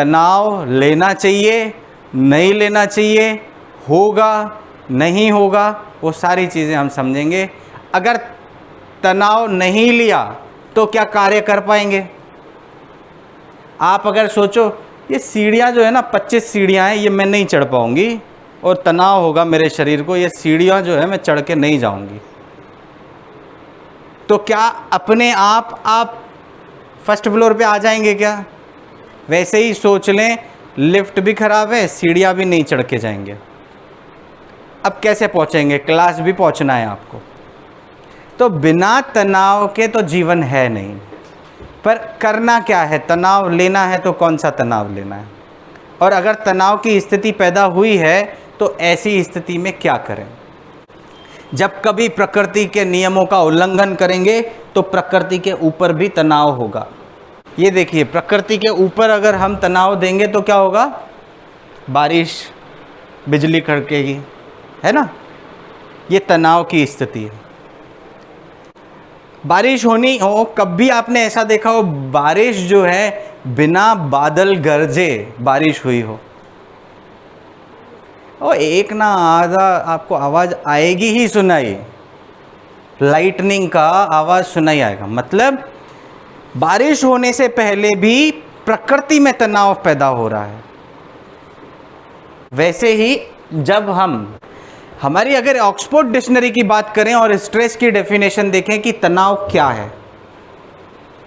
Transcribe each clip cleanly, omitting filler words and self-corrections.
तनाव लेना चाहिए, नहीं लेना चाहिए, होगा नहीं होगा, वो सारी चीज़ें हम समझेंगे। अगर तनाव नहीं लिया तो क्या कार्य कर पाएंगे? आप अगर सोचो ये सीढ़ियाँ जो है ना, 25 सीढ़ियाँ हैं, ये मैं नहीं चढ़ पाऊँगी और तनाव होगा मेरे शरीर को, ये सीढ़ियाँ जो है मैं चढ़ के नहीं जाऊँगी, तो क्या अपने आप फर्स्ट फ्लोर पे आ जाएंगे क्या? वैसे ही सोच लें, लिफ्ट भी खराब है, सीढ़ियाँ भी नहीं चढ़ के जाएंगे, अब कैसे पहुँचेंगे? क्लास भी पहुँचना है आपको। तो बिना तनाव के तो जीवन है नहीं। पर करना क्या है? तनाव लेना है तो कौन सा तनाव लेना है? और अगर तनाव की स्थिति पैदा हुई है तो ऐसी स्थिति में क्या करें? जब कभी प्रकृति के नियमों का उल्लंघन करेंगे तो प्रकृति के ऊपर भी तनाव होगा। ये देखिए, प्रकृति के ऊपर अगर हम तनाव देंगे तो क्या होगा? बारिश, बिजली कड़केगी, है ना? ये तनाव की स्थिति है। बारिश होनी हो, कभी आपने ऐसा देखा हो बारिश जो है बिना बादल गरजे बारिश हुई हो? और एक ना आधा आपको आवाज़ आएगी ही सुनाई, लाइटनिंग का आवाज़ सुनाई आएगा। मतलब बारिश होने से पहले भी प्रकृति में तनाव पैदा हो रहा है। वैसे ही जब हमारी अगर ऑक्सफोर्ड डिक्शनरी की बात करें और स्ट्रेस की डेफिनेशन देखें कि तनाव क्या है,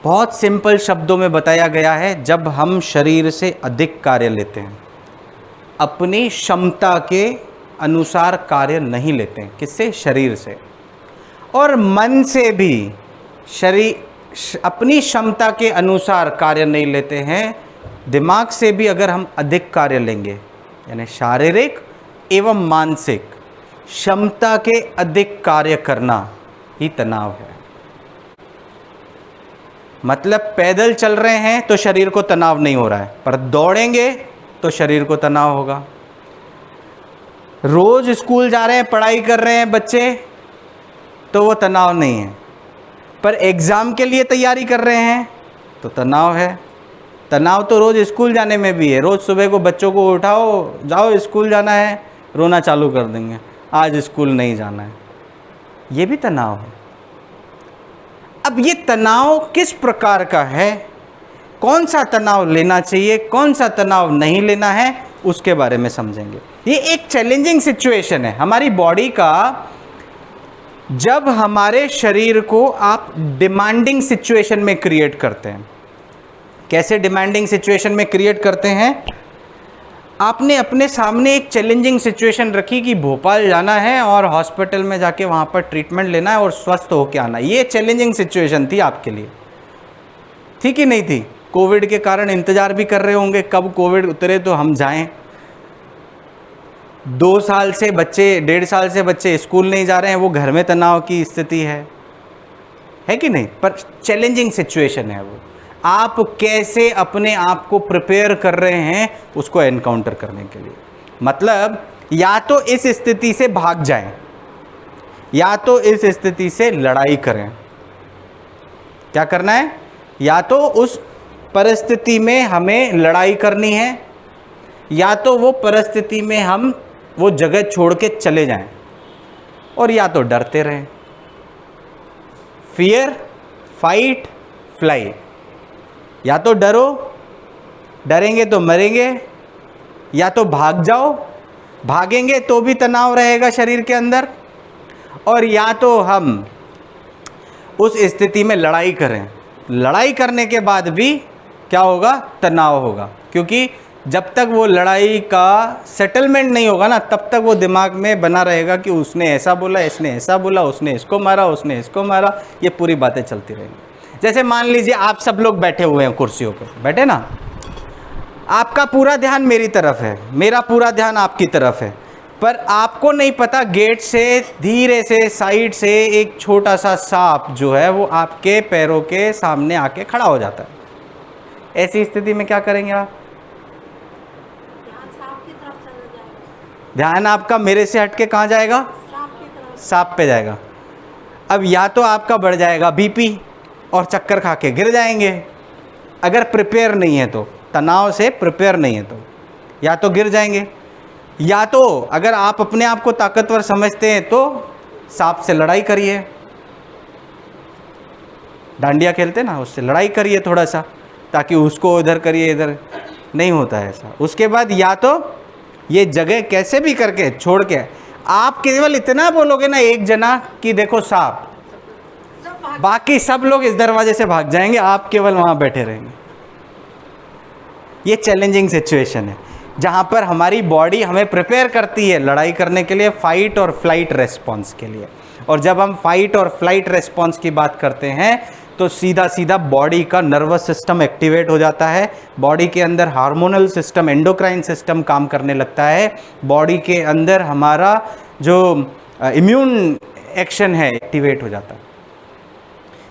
बहुत सिंपल शब्दों में बताया गया है, जब हम शरीर से अधिक कार्य लेते हैं, अपनी क्षमता के अनुसार कार्य नहीं लेते हैं। किससे? शरीर से। और मन से भी अपनी क्षमता के अनुसार कार्य नहीं लेते हैं। दिमाग से भी अगर हम अधिक कार्य लेंगे, यानी शारीरिक एवं मानसिक क्षमता के अधिक कार्य करना ही तनाव है। मतलब पैदल चल रहे हैं तो शरीर को तनाव नहीं हो रहा है, पर दौड़ेंगे तो शरीर को तनाव होगा। रोज स्कूल जा रहे हैं, पढ़ाई कर रहे हैं बच्चे, तो वो तनाव नहीं है। पर एग्ज़ाम के लिए तैयारी कर रहे हैं तो तनाव है। तनाव तो रोज़ स्कूल जाने में भी है। रोज़ सुबह को बच्चों को उठाओ, जाओ स्कूल जाना है, रोना चालू कर देंगे, आज स्कूल नहीं जाना है, ये भी तनाव है। अब ये तनाव किस प्रकार का है, कौन सा तनाव लेना चाहिए, कौन सा तनाव नहीं लेना है, उसके बारे में समझेंगे। ये एक चैलेंजिंग सिचुएशन है हमारी बॉडी का। जब हमारे शरीर को आप डिमांडिंग सिचुएशन में क्रिएट करते हैं। कैसे डिमांडिंग सिचुएशन में क्रिएट करते हैं? आपने अपने सामने एक चैलेंजिंग सिचुएशन रखी कि भोपाल जाना है और हॉस्पिटल में जाके वहाँ पर ट्रीटमेंट लेना है और स्वस्थ होकर आना है। ये चैलेंजिंग सिचुएशन थी आपके लिए, थी कि नहीं थी? कोविड के कारण इंतज़ार भी कर रहे होंगे कब कोविड उतरे तो हम जाएं। 2 साल से बच्चे, 1.5 साल से बच्चे स्कूल नहीं जा रहे हैं, वो घर में तनाव की स्थिति है कि नहीं? पर चैलेंजिंग सिचुएशन है वो। आप कैसे अपने आप को प्रिपेयर कर रहे हैं उसको एनकाउंटर करने के लिए। मतलब या तो इस स्थिति से भाग जाएं, या तो इस स्थिति से लड़ाई करें। क्या करना है? या तो उस परिस्थिति में हमें लड़ाई करनी है, या तो वो परिस्थिति में हम वो जगह छोड़ के चले जाएं, और या तो डरते रहें। Fear, fight, fly. या तो डरो, डरेंगे तो मरेंगे, या तो भाग जाओ, भागेंगे तो भी तनाव रहेगा शरीर के अंदर, और या तो हम उस स्थिति में लड़ाई करें। लड़ाई करने के बाद भी क्या होगा? तनाव होगा। क्योंकि जब तक वो लड़ाई का सेटलमेंट नहीं होगा ना, तब तक वो दिमाग में बना रहेगा कि उसने ऐसा बोला, इसने ऐसा बोला, उसने इसको मारा, उसने इसको मारा, ये पूरी बातें चलती रहेंगी। जैसे मान लीजिए आप सब लोग बैठे हुए हैं कुर्सियों पर, बैठे ना, आपका पूरा ध्यान मेरी तरफ है, मेरा पूरा ध्यान आपकी तरफ है, पर आपको नहीं पता गेट से धीरे से साइड से एक छोटा सा सांप जो है वो आपके पैरों के सामने आके खड़ा हो जाता है। ऐसी स्थिति में क्या करेंगे आप? ध्यान आपका मेरे से हटके कहाँ जाएगा? सांप पे जाएगा। अब या तो आपका बढ़ जाएगा बीपी और चक्कर खा के गिर जाएंगे अगर प्रिपेयर नहीं है तो, तनाव से प्रिपेयर नहीं है तो या तो गिर जाएंगे, या तो अगर आप अपने आप को ताकतवर समझते हैं तो सांप से लड़ाई करिए, डांडिया खेलते ना, उससे लड़ाई करिए थोड़ा सा, ताकि उसको इधर करिए इधर, नहीं होता है ऐसा। उसके बाद या तो ये जगह कैसे भी करके छोड़ के आप केवल इतना बोलोगे ना एक जना कि देखो सांप, बाकी सब लोग इस दरवाजे से भाग जाएंगे, आप केवल वहां बैठे रहेंगे। ये चैलेंजिंग सिचुएशन है जहां पर हमारी बॉडी हमें प्रिपेयर करती है लड़ाई करने के लिए, फाइट और फ्लाइट रेस्पॉन्स के लिए। और जब हम फाइट और फ्लाइट रेस्पॉन्स की बात करते हैं तो सीधा सीधा बॉडी का नर्वस सिस्टम एक्टिवेट हो जाता है, बॉडी के अंदर हार्मोनल सिस्टम, एंडोक्राइन सिस्टम काम करने लगता है, बॉडी के अंदर हमारा जो इम्यून एक्शन है एक्टिवेट हो जाता है।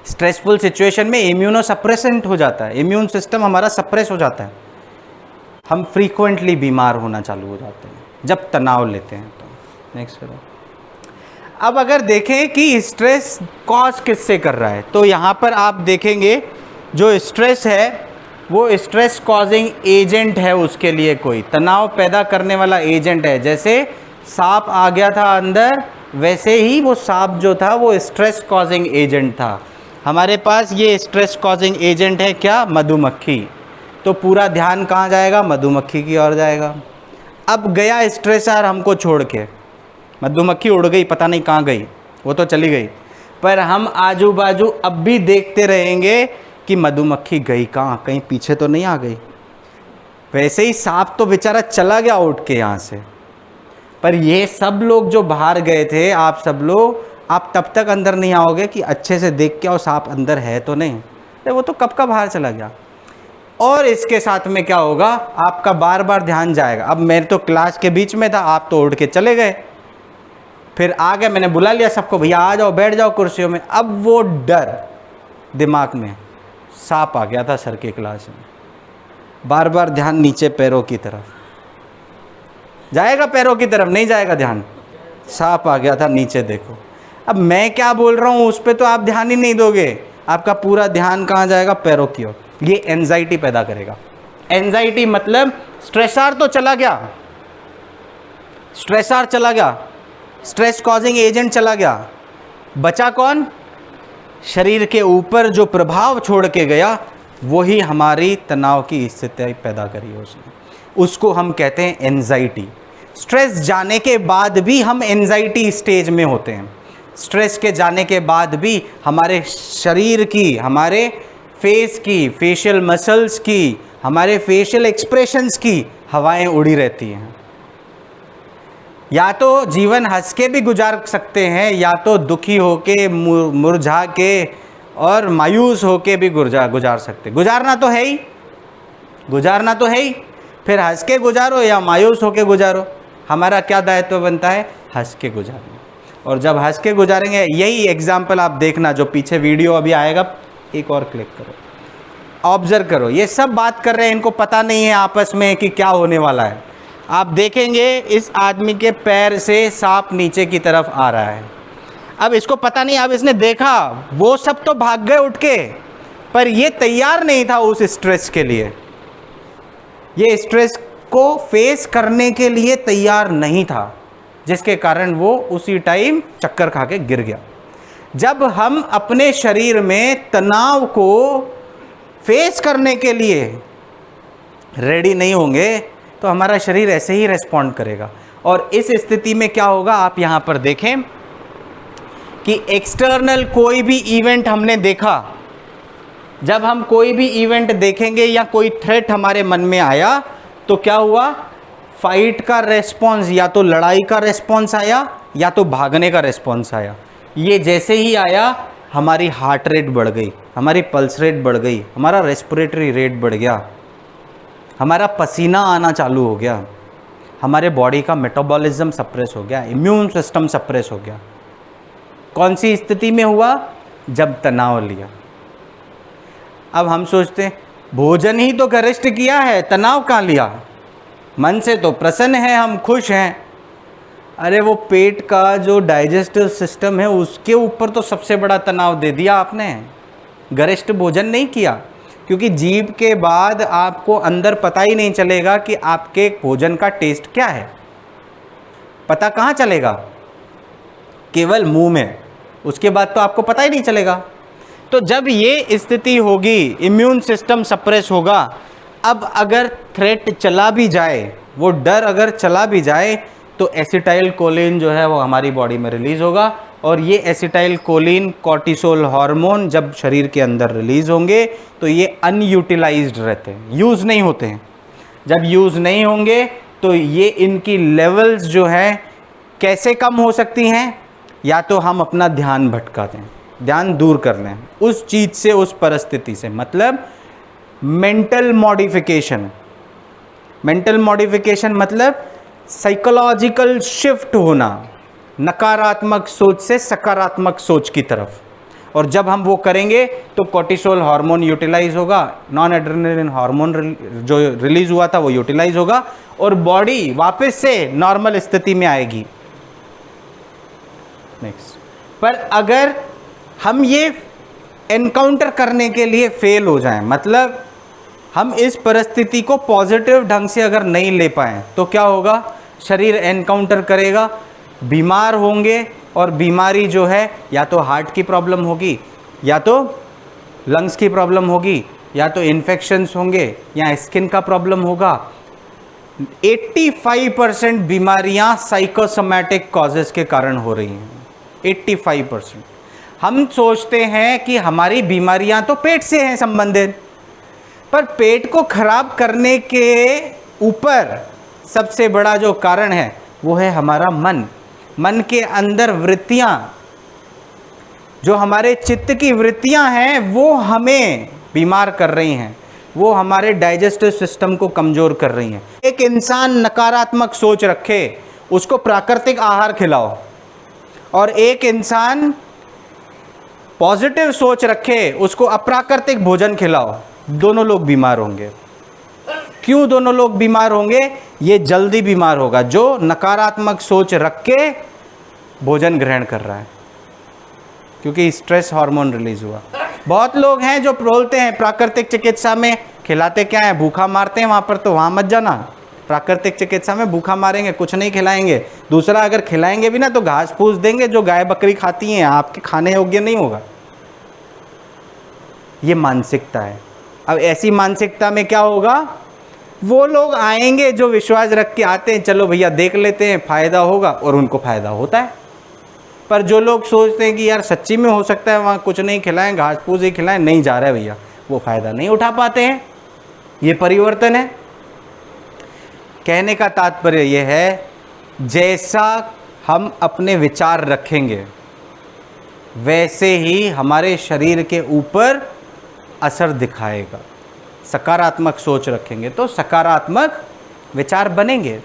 स्ट्रेसफुल सिचुएशन में इम्यूनो सप्रेसेंट हो जाता है, इम्यून सिस्टम हमारा सप्रेस हो जाता है, हम फ्रीक्वेंटली बीमार होना चालू हो जाते हैं जब तनाव लेते हैं। तो नेक्स्ट करो। अब अगर देखें कि स्ट्रेस कॉज किससे कर रहा है, तो यहाँ पर आप देखेंगे जो स्ट्रेस है वो स्ट्रेस कॉजिंग एजेंट है, उसके लिए कोई तनाव पैदा करने वाला एजेंट है। जैसे सांप आ गया था अंदर, वैसे ही वो सांप जो था वो स्ट्रेस कॉजिंग एजेंट था। हमारे पास ये स्ट्रेस कॉजिंग एजेंट है क्या, मधुमक्खी, तो पूरा ध्यान कहाँ जाएगा, मधुमक्खी की ओर जाएगा। अब गया स्ट्रेसर हमको छोड़ के, मधुमक्खी उड़ गई, पता नहीं कहाँ गई, वो तो चली गई, पर हम आजू बाजू अब भी देखते रहेंगे कि मधुमक्खी गई कहाँ, कहीं पीछे तो नहीं आ गई। वैसे ही सांप तो बेचारा चला गया उठ के यहाँ से, पर ये सब लोग जो बाहर गए थे, आप सब लोग, आप तब तक अंदर नहीं आओगे कि अच्छे से देख के आओ सांप अंदर है तो नहीं, अरे वो तो कब का बाहर चला गया। और इसके साथ में क्या होगा, आपका बार बार ध्यान जाएगा। अब मैं तो क्लास के बीच में था, आप तो उड़ के चले गए, फिर आ गए, मैंने बुला लिया सबको, भैया आ जाओ बैठ जाओ कुर्सियों में। अब वो डर दिमाग में, सांप आ गया था सर की क्लास में, बार बार ध्यान नीचे पैरों की तरफ जाएगा, पैरों की तरफ नहीं जाएगा ध्यान, सांप आ गया था नीचे देखो। अब मैं क्या बोल रहा हूँ उस पर तो आप ध्यान ही नहीं दोगे, आपका पूरा ध्यान कहाँ जाएगा, पैरों की ओर। ये एंजाइटी पैदा करेगा। एंजाइटी मतलब स्ट्रेसर तो चला गया, स्ट्रेसर चला गया, स्ट्रेस कॉजिंग एजेंट चला गया, बचा कौन, शरीर के ऊपर जो प्रभाव छोड़ के गया वही हमारी तनाव की स्थिति पैदा करी है उसने, उसको हम कहते हैं एंजाइटी। स्ट्रेस जाने के बाद भी हम एंजाइटी स्टेज में होते हैं, स्ट्रेस के जाने के बाद भी हमारे शरीर की, हमारे फेस की, फेशियल मसल्स की, हमारे फेशियल एक्सप्रेशंस की हवाएं उड़ी रहती हैं। या तो जीवन हंस के भी गुजार सकते हैं, या तो दुखी होके, मुरझा के और मायूस होके भी गुजार सकते। गुजारना तो है ही, गुजारना तो है ही, फिर हंस के गुजारो या मायूस होके गुजारो, हमारा क्या दायित्व बनता है, हंस के गुजारना। और जब हंस के गुजारेंगे, यही एग्जाम्पल आप देखना, जो पीछे वीडियो अभी आएगा, एक और क्लिक करो, ऑब्जर्व करो, ये सब बात कर रहे हैं, इनको पता नहीं है आपस में कि क्या होने वाला है। आप देखेंगे इस आदमी के पैर से सांप नीचे की तरफ आ रहा है, अब इसको पता नहीं, अब इसने देखा, वो सब तो भाग गए उठ के, पर ये तैयार नहीं था उस स्ट्रेस के लिए, ये स्ट्रेस को फेस करने के लिए तैयार नहीं था, जिसके कारण वो उसी टाइम चक्कर खा के गिर गया। जब हम अपने शरीर में तनाव को फेस करने के लिए रेडी नहीं होंगे तो हमारा शरीर ऐसे ही रेस्पॉन्ड करेगा। और इस स्थिति में क्या होगा, आप यहाँ पर देखें कि एक्सटर्नल कोई भी इवेंट हमने देखा, जब हम कोई भी इवेंट देखेंगे या कोई थ्रेट हमारे मन में आया तो क्या हुआ, फाइट का रेस्पॉन्स, या तो लड़ाई का रेस्पॉन्स आया या तो भागने का रेस्पॉन्स आया। ये जैसे ही आया हमारी हार्ट रेट बढ़ गई, हमारी पल्स रेट बढ़ गई, हमारा रेस्पिरेटरी रेट बढ़ गया, हमारा पसीना आना चालू हो गया, हमारे बॉडी का मेटाबॉलिज्म सप्रेस हो गया, इम्यून सिस्टम सप्रेस हो गया। कौन सी स्थिति में हुआ, जब तनाव लिया। अब हम सोचते हैं भोजन ही तो गरिष्ठ किया है, तनाव कहाँ लिया, मन से तो प्रसन्न है, हम खुश हैं। अरे वो पेट का जो डाइजेस्टिव सिस्टम है उसके ऊपर तो सबसे बड़ा तनाव दे दिया आपने, गरिष्ठ भोजन नहीं किया। क्योंकि जीभ के बाद आपको अंदर पता ही नहीं चलेगा कि आपके भोजन का टेस्ट क्या है। पता कहाँ चलेगा? केवल मुंह में, उसके बाद तो आपको पता ही नहीं चलेगा। तो जब ये स्थिति होगी, इम्यून सिस्टम सप्रेस होगा। अब अगर थ्रेट चला भी जाए, वो डर अगर चला भी जाए, तो एसिटाइल कोलिन जो है वो हमारी बॉडी में रिलीज़ होगा, और ये एसिटाइल कोलिन कॉर्टिसोल हार्मोन जब शरीर के अंदर रिलीज़ होंगे तो ये अनयूटिलाइज्ड रहते हैं, यूज़ नहीं होते हैं। जब यूज़ नहीं होंगे तो ये इनकी लेवल्स जो हैं कैसे कम हो सकती हैं? या तो हम अपना ध्यान भटका दें, ध्यान दूर कर लें उस चीज़ से, उस परिस्थिति से, मतलब मेंटल मॉडिफिकेशन। मेंटल मॉडिफिकेशन मतलब साइकोलॉजिकल शिफ्ट होना, नकारात्मक सोच से सकारात्मक सोच की तरफ। और जब हम वो करेंगे तो कॉर्टिसोल हार्मोन यूटिलाइज होगा, नॉन एड्रेनलिन हार्मोन जो रिलीज हुआ था वो यूटिलाइज होगा, और बॉडी वापस से नॉर्मल स्थिति में आएगी। नेक्स्ट, पर अगर हम ये एनकाउंटर करने के लिए फेल हो जाएं, मतलब हम इस परिस्थिति को पॉजिटिव ढंग से अगर नहीं ले पाएं, तो क्या होगा? शरीर एनकाउंटर करेगा, बीमार होंगे, और बीमारी जो है या तो हार्ट की प्रॉब्लम होगी, या तो लंग्स की प्रॉब्लम होगी, या तो इन्फेक्शंस होंगे, या स्किन का प्रॉब्लम होगा। 85% बीमारियां साइकोसोमैटिक कॉजेस के कारण हो रही हैं। 85%। हम सोचते हैं कि हमारी बीमारियां तो पेट से हैं संबंधित, पर पेट को खराब करने के ऊपर सबसे बड़ा जो कारण है वो है हमारा मन। मन के अंदर वृत्तियां, जो हमारे चित्त की वृत्तियां हैं, वो हमें बीमार कर रही हैं, वो हमारे डाइजेस्टिव सिस्टम को कमज़ोर कर रही हैं। एक इंसान नकारात्मक सोच रखे, उसको प्राकृतिक आहार खिलाओ, और एक इंसान पॉजिटिव सोच रखे, उसको अप्राकृतिक भोजन खिलाओ, दोनों लोग बीमार होंगे। क्यों दोनों लोग बीमार होंगे? ये जल्दी बीमार होगा जो नकारात्मक सोच रख के भोजन ग्रहण कर रहा है, क्योंकि स्ट्रेस हार्मोन रिलीज हुआ। बहुत लोग हैं जो बोलते हैं प्राकृतिक चिकित्सा में खिलाते क्या है, भूखा मारते हैं, वहाँ पर तो वहाँ मत जाना, प्राकृतिक चिकित्सा में भूखा मारेंगे, कुछ नहीं खिलाएंगे। दूसरा, अगर खिलाएंगे भी ना तो घास फूस देंगे जो गाय बकरी खाती हैं, आपके खाने योग्य नहीं होगा। ये मानसिकता है। अब ऐसी मानसिकता में क्या होगा? वो लोग आएंगे जो विश्वास रख के आते हैं, चलो भैया देख लेते हैं फ़ायदा होगा, और उनको फ़ायदा होता है। पर जो लोग सोचते हैं कि यार सच्ची में हो सकता है वहाँ कुछ नहीं खिलाएं, घास फूस ही खिलाएं, नहीं जा रहा है भैया, वो फ़ायदा नहीं उठा पाते हैं। ये परिवर्तन है। कहने का तात्पर्य यह है, जैसा हम अपने विचार रखेंगे वैसे ही हमारे शरीर के ऊपर असर दिखाएगा। सकारात्मक सोच रखेंगे तो सकारात्मक विचार बनेंगे।